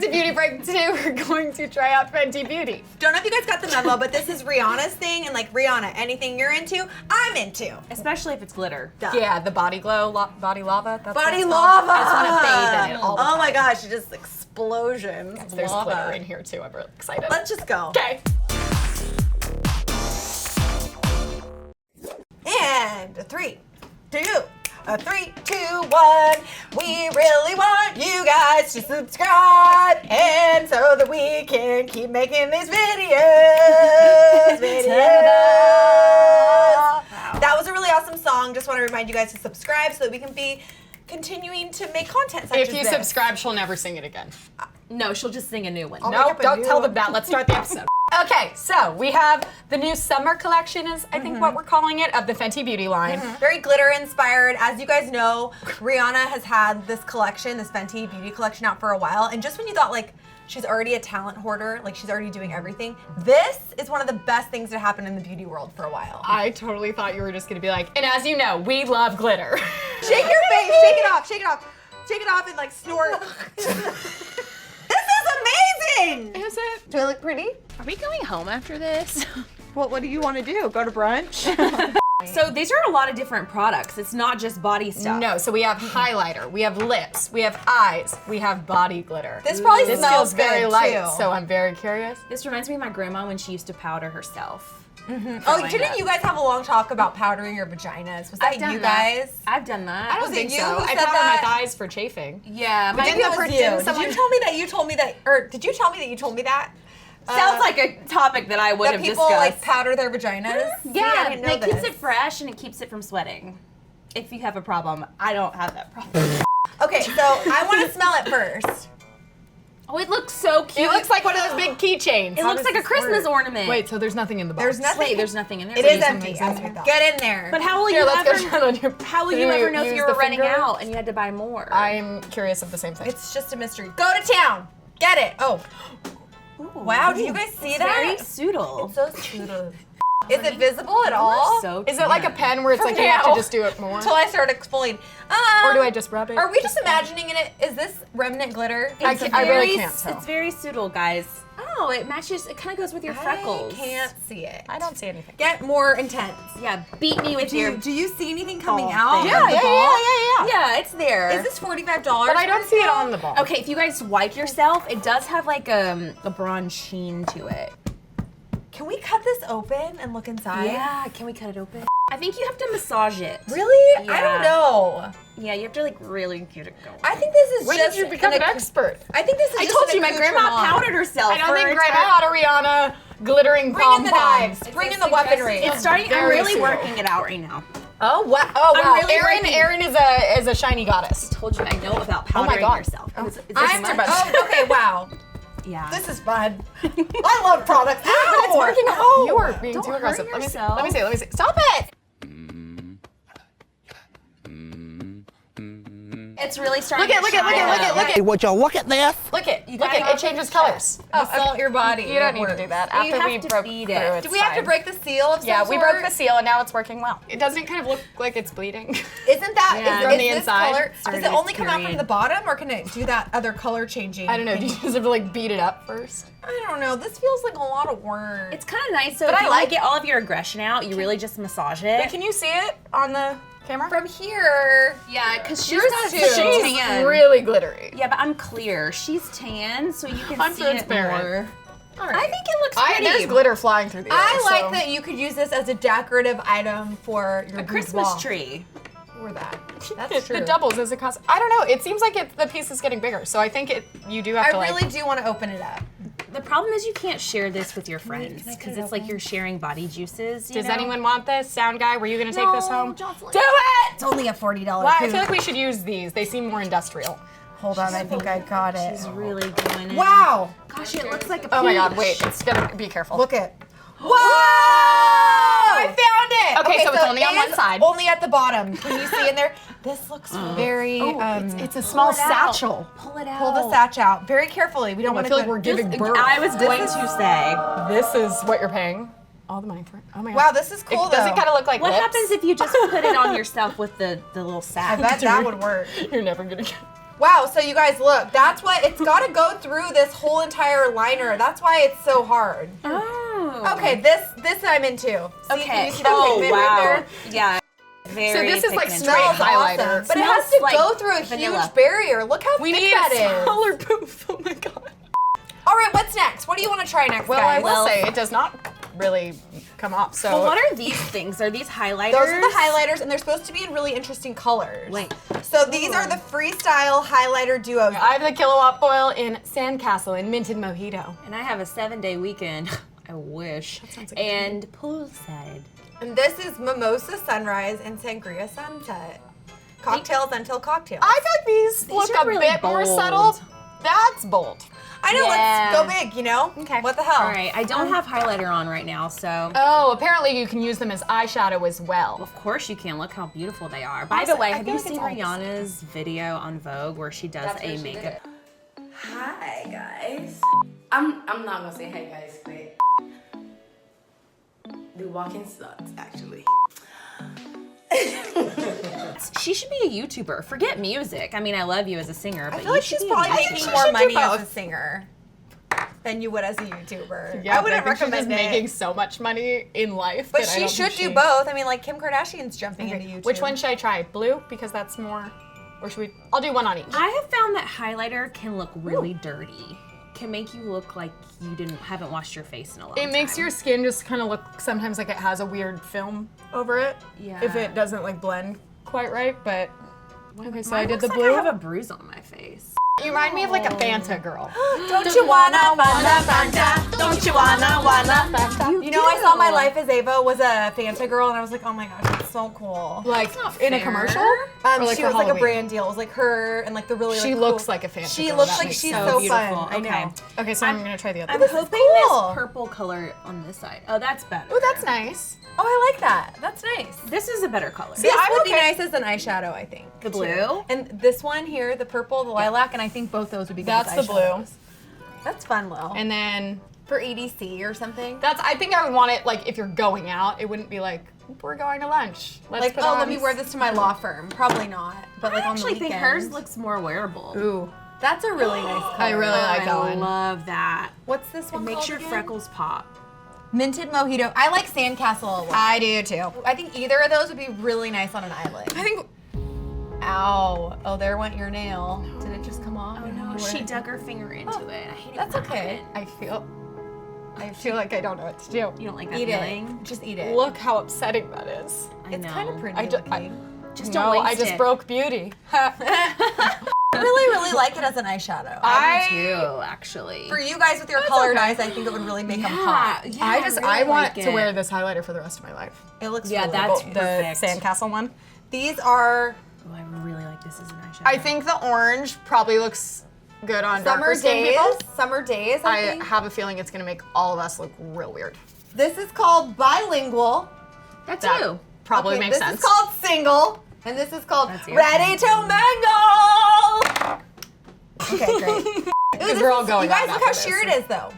to Beauty Break 2. We're going to try out Fenty Beauty. Don't know if you guys got the memo, but this is Rihanna's thing, and like Rihanna, anything you're into, I'm into. Especially if it's glitter. Duh. Yeah, the body glow, body lava. That's what Body it's lava. called. I just want to bathe in it all the time. Oh my gosh, it just explosions. Guys, there's lava. glitter in here too. I'm really excited. Let's just go. Okay. And 3, 2, 3, 2, 1. We really want you guys to subscribe, and so that we can keep making these videos. Wow. That was a really awesome song. Just want to remind you guys to subscribe so that we can be continuing to make content such as If you this. subscribe, she'll never sing it again. No, she'll just sing a new one. make No, up a don't new tell one. them that. Let's start the episode. Okay, so we have the new summer collection is, I think, what we're calling it, of the Fenty Beauty line. Very glitter inspired. As you guys know, Rihanna has had this collection, this Fenty Beauty collection out for a while. And just when you thought like she's already a talent hoarder, like she's already doing everything, this is one of the best things to happen in the beauty world for a while. I totally thought you were just gonna be like, and as you know, we love glitter. Shake your face, shake it off, shake it off. Shake it off and like snort. This is amazing! Is it? Do I look pretty? Are we going home after this? What do you want to do? Go to brunch? So these are a lot of different products. It's not just body stuff. No, so we have highlighter, we have lips, we have eyes, we have body glitter. This probably This smells feels very good, light, too. so I'm very curious. This reminds me of my grandma when she used to powder herself. Oh, didn't you guys have a long talk about powdering your vaginas? Was that you guys? I've done that. I don't Was it think you so. who I said powder that? my thighs for chafing. Yeah, But my didn't it was you? didn't Did you tell me that you told me that, or did you tell me that you told me that? sounds like a topic that I would That have people discussed. like powder their vaginas? See, I Yeah, didn't know it keeps this. it fresh and it keeps it from sweating. If you have a problem, I don't have that problem. Okay, so I want to smell it first. Oh, it looks so cute. It looks like one of those big keychains. It looks like a Christmas ornament. Wait, so there's nothing in the box. There's nothing. Wait, there's nothing in there. It Wait, is empty. something's in there. Get in there. But how will Here, you let's ever? go try it on your. How will Can you we ever know if use you the were running finger? out and you had to buy more? I'm curious of the same thing. It's just a mystery. Go to town. Get it. Oh. Wow, do you guys see that? Very pseudo. It's so cute. Is it visible at all? So Is it like a pen where it's like you have to just do it more? Until I start exfoliating. Or do I just rub it? Are we just imagining it? Is this remnant glitter? I It's can't- I really very- can't tell. It's very pseudo, guys. Oh, it matches. It kind of goes with your freckles. I can't see it. I don't see anything. Get more intense. Yeah, beat me with your. Do you see anything coming Oh, out? thank of you. the ball? Yeah, it's there. Is this $45? But I don't see it on the ball. Okay, if you guys wipe yourself, it does have like a bronze sheen to it. Can we cut this open and look inside? Yeah, can we cut it open? I think you have to massage it. Really? I Yeah. don't know. Yeah, you have to like really get it going. I think this is When just did you become an acc- expert? I think this is I just told an you my grandma accoutrement. powdered herself. I don't for think her Grandma entire- had a Rihanna glittering Bring in the pom-poms. knives. Bring in the weaponry. It's starting. I'm Very really pseudo. working it out right now. Oh wow! Oh I'm wow! really breaking- Erin is a shiny goddess. Told you I know about Oh my powdering God. yourself. Oh, Is this I'm much? oh, okay, wow. Yeah. This is fun. I love products. Ow! It's working. Ow! You are being Don't too hurt aggressive. yourself. Let me see. Let me see. Stop it! It's really starting. Look at to shine. Hey, would you look at this? Look it. Look gotta it. go It changes colors. Assault your body. You don't need to It do works. that. You After have we to broke beat through, it. it's Do we have to fine. break the seal of some Yeah, we broke sort? the seal and now it's working well. It doesn't kind of look like it's bleeding. Isn't that Yeah. is From the this inside. color? Does Started it only come out from period. the bottom, or can it do that other color changing? I don't know. Do you just have to like beat it up first? I don't know. This feels like a lot of work. It's kind of nice. So But if I you like want to get all of your aggression out, you really just massage it. But can you see it on the camera? From here. Yeah, because she's Yours got too. such a She's tan. really glittery. Yeah, but I'm clear. She's tan, so you can I'm see it transparent. more. All right. I think it looks pretty. There's glitter flying through the air. I like so- that you could use this as a decorative item for your A Christmas boudoir. tree. Or that. That's true. It doubles as a cost. I don't know. It seems like the piece is getting bigger, so I think you do have to I like. really do want to open it up. The problem is you can't share this with your friends Can I cut because it it's like open? you're sharing body juices. You Does know? anyone want this? Sound guy, were you gonna take this home? Jocelyn. Do it! It's only a $40 Well, I feel like we should use these. They seem more industrial. Hold on, I think I got it. She's really going in. Wow! Gosh, it looks like a Oh my God! peach. Wait, it's gonna be careful. Look at. Whoa! I found it! Okay, so it's only on it one is side. Only at the bottom. Can you see in there? This looks very. It's a small Pull it out. satchel. Pull it out. Pull the satch out very carefully. We don't I want to feel like we're giving birth. I was going to say. This is what you're paying all the money for. Oh my God! Wow, this is cool Does it though. kind of look like What lips? happens if you just put it on yourself with the little I sack? bet that would work. You're never gonna get. Wow, so you guys look, that's what, it's gotta go through this whole entire liner. That's why it's so hard. Oh. Okay, this I'm into. See, Okay. can you see that pigment right there? Yeah. Very So this is like pigmented. straight Smells highlighter. awesome, but it Smells has to like go through a vanilla. huge barrier. Look how We thick need that a is. smaller poof. Oh my god. All right, what's next? What do you want to try next, Well, I guys? will Well- say it does not really come off. So Well, what are these things? Are these highlighters? Those are the highlighters, and they're supposed to be in really interesting colors. Wait. So these are the Freestyle Highlighter Duos. I have the Kilowatt Foil in Sandcastle in Minted Mojito. And I have a 7-day weekend. I wish. sounds like a And poolside. And this is Mimosa Sunrise and Sangria Sunset. Cocktails until cocktails. I feel like these look are a really bit more bold. subtle. That's bold. I know, Yeah. let's go big, you know? Okay. What the hell? All right, I don't have highlighter on right now, so Oh, apparently you can use them as eyeshadow as well. of course you can. Look how beautiful they are. By Also, the way, I have feel you like seen it's all Rihanna's video on Vogue where she does That's where a she did makeup? it. Hi guys. I'm not gonna say hi guys, but the walking sucks actually. She should be a YouTuber. Forget music. I mean, I love you as a singer, but I feel like you should she's be a probably YouTuber. making she more should do money as a both. singer than you would as a YouTuber. Yeah, I wouldn't but think she's recommend just it. making so much money in life. But that I she don't should think do both. I mean, like Kim Kardashian's jumping into YouTube. Which one should I try? Blue, because that's more, or should we? I'll do one on each. I have found that highlighter can look really dirty. Can make you look like you haven't washed your face in a long time. It makes your skin just kind of look sometimes like it has a weird film over it. Yeah. If it doesn't like blend quite right, but okay. So I Mine did the looks blue. like I have a bruise on my face. You remind me of like a Fanta girl. Don't you wanna Fanta? Don't you wanna? You know, I saw My Life as Ava was a Fanta girl, and I was like, oh my gosh, it's so cool. Like not in a fair. commercial? Or like She for was like a Halloween? brand deal. It was like her and like the really She like, looks cool. like a Fanta She girl. looks That like makes she's sense. so beautiful. fun. I Okay. know. Okay, so I'm gonna try the other. I'm This is hoping cool. this purple color on this side. Oh, that's better. Oh, that's nice. Oh, I like that. That's nice. This is a better color. This I'm would be okay. nice as an eyeshadow, I think. The blue? And this one here, the purple, the lilac, and I think both those would be good That's as the blue. eyeshadows. That's fun, Lil. And then for EDC or something. that's. I think I would want it like if you're going out. It wouldn't be like we're going to lunch. Let's Like, put oh, on let me wear this to my law firm. Probably not. But like I on the actually weekend. think hers looks more wearable. Ooh, That's a really nice color. I really like that I one. love that. What's this It one makes called your again? freckles pop. Minted Mojito. I like Sandcastle a lot. I do too. I think either of those would be really nice on an eyelid. I think. Ow. Oh, there went your nail. Did it just come off? Oh no, she dug her finger into it. I hate it. That's when that okay. happens. I feel like I don't know what to do. You don't like that Eat feeling? it. Just eat it. Look how upsetting that is. I It's know. kind of pretty I ju- looking. Just No, don't waste I just it. broke beauty. I really like it as an eyeshadow. I do too, actually. For you guys with your colored eyes, I think it would really make them pop. yeah, I just really I want like to it. wear this highlighter for the rest of my life. It looks Yeah, really that's good. The perfect. sandcastle one. These are Oh, I really like this as an eyeshadow. I think the orange probably looks good on summer darker skin days. people. Summer days, I I think. have a feeling it's gonna make all of us look real weird. This is called bilingual. That's That you. probably Okay, makes this sense. is called single. And this is called That's you. ready to mingle. Okay, great. Because we're all going You guys out look how after sheer it this. is, though.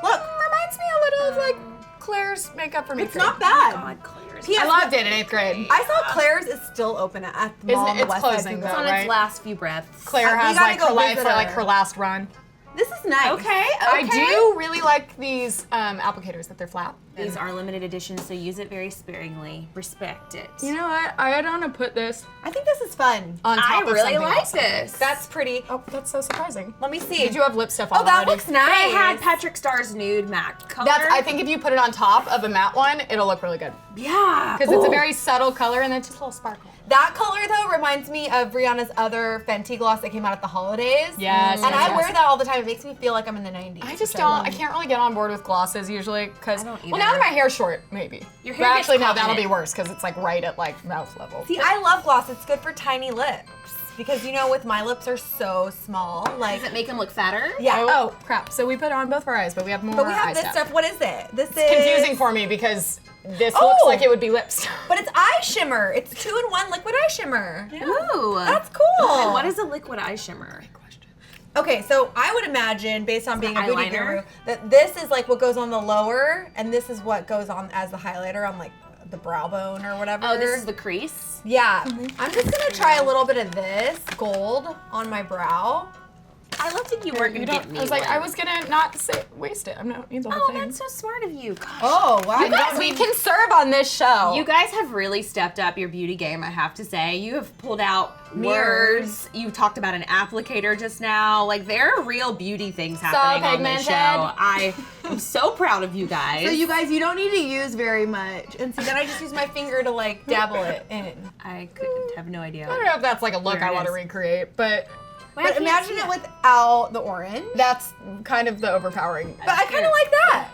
Look, reminds me a little of like Claire's makeup for me. It's not bad. God, Claire's. P.S. I loved it in 8th grade. I saw Claire's is still open at the mall Isn't on it? the It's west side. closing, People- It's on right? its last few breaths. Claire We has gotta like go her life visit for like her. her last run. This is nice. Okay, I do really like these applicators that they're flat. These are limited editions, so use it very sparingly. Respect it. You know what? I don't want to put this I think this is fun. on top I of really something like else. this. That's pretty. Oh, that's so surprising. Let me see. Did you have lip stuff on Oh, that already? looks nice. They had Patrick Starr's nude matte color. That's. I think if you put it on top of a matte one, it'll look really good. Yeah. Because it's a very subtle color and it's just a little sparkle. That color though reminds me of Rihanna's other Fenty gloss that came out at the holidays. Yes, And yes, I yes. wear that all the time. It makes me feel like I'm in the 90s. I just which don't. love. I can't really get on board with glosses usually because. I don't Well, now either. that my hair's short, maybe. Your But hair gets actually, no, caught in that'll it. be worse because it's like right at like mouth level. See, I love gloss. It's good for tiny lips because you know, with my lips are so small. Like, Does it make them look fatter? yeah. Oh crap! So we put on both of our eyes, but we have more. But we have eye this stuff. What is it? This is Confusing for me because this Oh! looks like it would be lip stuff. But it's eye shimmer. It's 2-in-1 liquid eye shimmer. Ooh. That's cool. And what is a liquid eye shimmer? Okay, so I would imagine, based on being a beauty eyeliner? guru, that this is like what goes on the lower, and this is what goes on as the highlighter on like the brow bone or whatever. Oh, this is the crease? Yeah, I'm just gonna try a little bit of this gold on my brow. I love that you weren't gonna get me. I was like, one. I was gonna not waste it. I'm not eating the whole Oh, thing. that's so smart of you. Gosh. Oh, wow. You guys, we can serve on this show. You guys have really stepped up your beauty game, I have to say. You have pulled out mirrors. You talked about an applicator just now. Like, there are real beauty things happening on this pigmented. show. I am so proud of you guys. So you guys, you don't need to use very much. And see, then I just use my finger to like dabble it in. I have no idea. I don't know if that's like a look There I it want to is. recreate, but Wait, I But can't imagine see it without the orange. that's kind of the overpowering. But I kind of like that.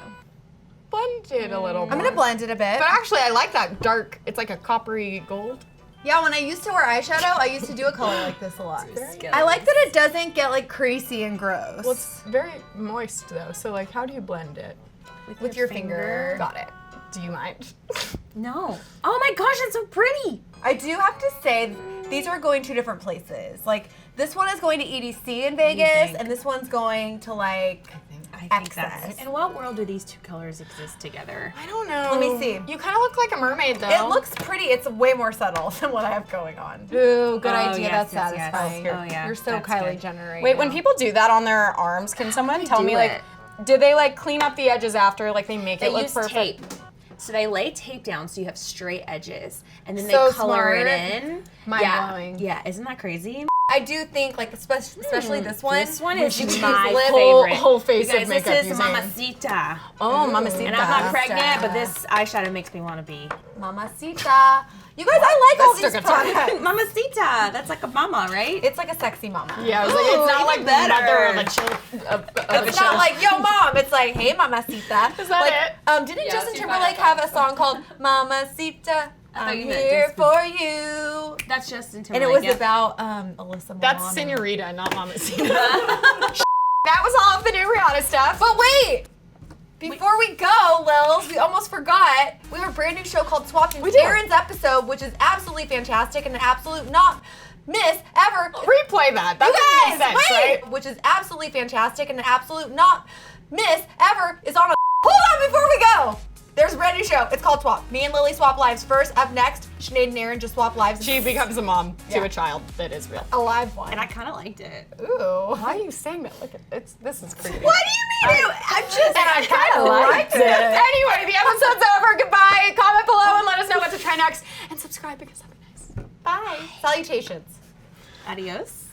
blend it a little more. I'm gonna blend it a bit. But actually, I like that dark. It's like a coppery gold. Yeah, when I used to wear eyeshadow, I used to do a color like this a lot. Skills. I like that it doesn't get like creasy and gross. Well, it's very moist though. So like, how do you blend it? with your finger. Got it. Do you mind? No. Oh my gosh, it's so pretty. I do have to say, these are going to different places. Like, this one is going to EDC in Vegas, and this one's going to like I think Excess. that's. In what world do these two colors exist together? I don't know. Let me see. You kind of look like a mermaid though. It looks pretty. It's way more subtle than what I have going on. Ooh, good Oh, idea. yes, That's yes, yes. satisfying. Oh, yeah, You're so that's Kylie good. Jenner right Wait, now. when people do that on their arms, can someone tell do me like, it? did they like clean up the edges after? Like they make They it look use perfect? tape. So they lay tape down so you have straight edges, and then So they color smart. it in. Mind-blowing. Yeah, isn't that crazy? I do think, like, especially this one. This one when is she my lip- favorite. whole face You guys, of makeup this is using. Mamacita. Oh, mamacita. And I'm not Mamacita. pregnant, but this eyeshadow makes me want to be. Mamacita. You guys, I like all That's these took a turn. products. Mamacita. That's like a mama, right? It's like a sexy mama. Yeah, I was like, it's Ooh, not like even the mother better. of a chill. Of It's not like, yo, mom. It's like, hey, mamacita. Is that like, it? Didn't Yeah, Justin she's Timberlake fine. have a song called Mamacita? thought I'm you meant here Justin. for you. That's Justin And Timberlake. it was yep. about Alyssa Milano. That's Senorita, not mamacita. That was all of the new Rihanna stuff. But wait! Before we go, Lils, we almost forgot. We have a brand new show called Swapped. We do. Aaron's episode, which is absolutely fantastic and an absolute not miss ever. Replay that. That You doesn't make guys, sense, wait! right? Which is absolutely fantastic and an absolute not miss ever is on a. Hold on before we go! There's a brand new show. It's called Swap. Me and Lily swap lives first. Up next, Sinead and Aaron just swap lives. She becomes a mom to Yeah. a child that is real. a live one. And I kind of liked it. Ooh. Why are you saying that? Look at this is creepy. What do you mean? I'm just. And I kind of liked it. Anyway, the episode's over. Goodbye. Comment below and let us know what to try next. And subscribe because that'd be nice. Bye. Salutations. Adios.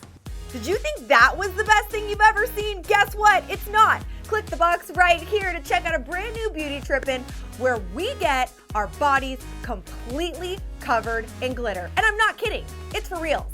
Did you think that was the best thing you've ever seen? Guess what? It's not. Click the box right here to check out a brand new beauty trippin' where we get our bodies completely covered in glitter. And I'm not kidding. It's for real.